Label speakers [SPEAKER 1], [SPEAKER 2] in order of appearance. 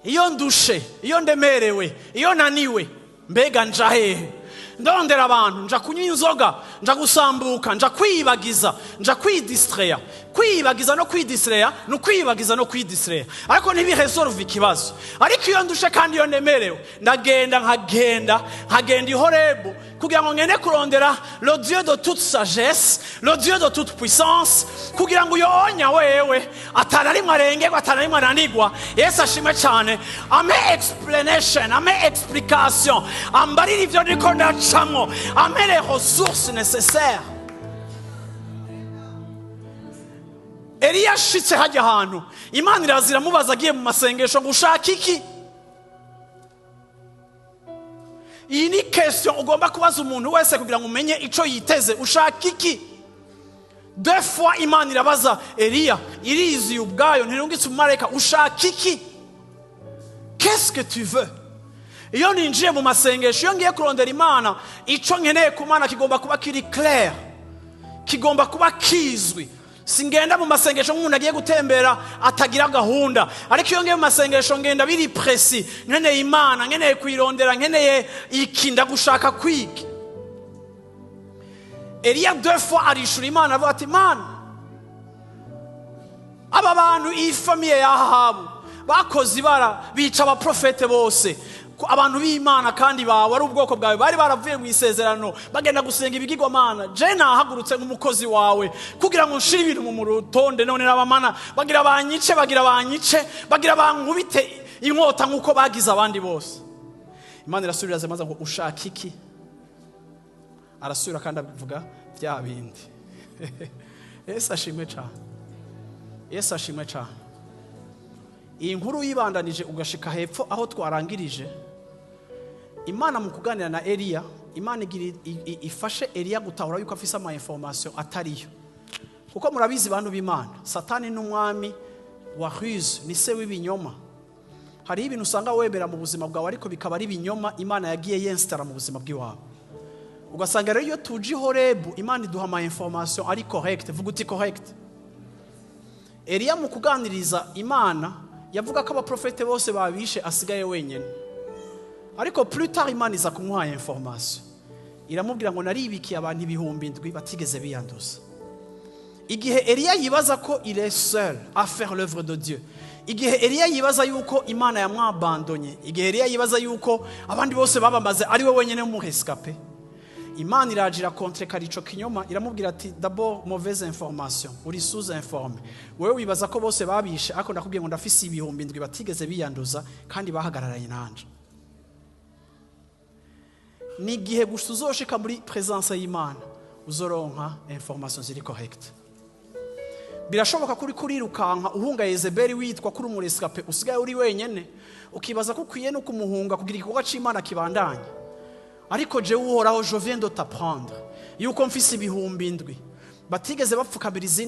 [SPEAKER 1] iyo ndushe, iyo ndemerewe, iyo naniwe, mbega nja hehe? Ndondera abantu, nja kunywa inzoga, nja gusambuka, nja kwibagiza, nja kwidistraya. Kwibagiza no kwidistraya, no kwibagiza no kwidistraya. Ariko ntibiresolve ikibazo. Ariko iyo ndushe kandi iyo ndemerewe, nkagenda i Horebu kugira ngo ngende kurondera le Dieu de toute sagesse, le Dieu de toute puissance, kugira ngo yonya wewe atanarimwe arengerwa, atanarimwe ananigwa. Yesu ashimwe cyane. Ame explanation, ame explication, ambarira ivyo ndiko ndacamo, ame les ressources nécessaires. Eliya ashitse hajya ahantu, Imana irazira mubaza agiye mu masengesho ngo ushaka iki? Iyi ni question ugomba kubaza umuntu wese kugira ngo umenye ico yiteze. Ushaka iki? Deux fois Imana irabaza Eliya, irizi ubwayo ntirungitse umumarayika, ushaka iki? Qu'est-ce que tu veux? Iyo ninjiye mu masengesho, iyo ngiye kurondera Imana, ico nkeneye ku Mana kigomba kuba kiri clair, kigomba kuba kizwi. Singenda mu masengesho nk'umuntu agiye gutembera atagira gahunda. Ariko iyo ngiye mu masengesho ngenda biri précis, nkeneye Imana, nkeneye kuyirondera, nkeneye iki, ndagushaka kwiki. Eliya deux fois arishura Imana avuga ati, Mana, aba bantu iyi famille ya Ahabu bakoze ibara, bica abaprofete bose, abantu b'Imana kandi bawe ari ubwoko bwawe, bari baravuye mu isezerano bagenda gusenga ibigirwamana. Je nahagurutse nk'umukozi wawe kugira ngo nshire ibintu mu rutonde, none n'abamana bagira banyice, bagira bankubite inkota nk'uko bagize abandi bose. Imana irasubira zemaza ngo ushaka iki? Arasubira kandi avuga bya bindi. Yesu ashimwe cyane. Yesu ashimwe cyane. Iyi nkuru yibandanije ugashika hepfo aho twarangirije. Imana mu kuganira na Eliya, Imana igira ifashe Eliya gutahura yuko afise ama information atariyo. Kuko murabizi bantu b'Imana, Satani n'umwami wa ruse, ni se w'ibinyoma. Hari ibintu usanga wemera mu buzima bwawe ariko bikaba ari ibinyoma Imana yagiye yenstara mu buzima bw'iwawe. Ugasanga rero iyo tuji Horebu, Imana iduha ama information ari correct, vuga uti correct. Eliya mu kuganiriza Imana yavuga ko abaprofete bose babishe asigaye wenyene. Ariko plus tard Imana iza kumuha information. Iramubwira ngo naribikiye abantu ibihumbi 7 batigeze biyanduza. Igihe Eliya yibaza ko il est seul à faire l'œuvre de Dieu. Igihe Eliya yibaza yuko Imana yamwabandonye. Igihe Eliya yibaza yuko abandi bose babamaze ari we wenyene mu rescapé. Imana irajira contre karico kinyoma, iramubwira ati d'abord mauvaise information, uri sous-informé. Wewe wibaza ko bose babishe, ariko ndakubwiye ngo ndafise ibihumbi 7 batigeze biyanduza kandi bahagararanye nanje. Ni gihe gusa uzoshika muri présence y'Imana uzoronka information ziri correct. Birashoboka kuri kurirukanka uhunga Yezebeli witwa kuri umurescape, usigaye uri wenyene, ukibaza ko ukwiye no kumuhunga kugira igikorwa c'Imana kibandanye. Ariko je uhoraho, je viens de t'apprendre yuko mfise ibihumbi 7 batigeze bapfukamira izindi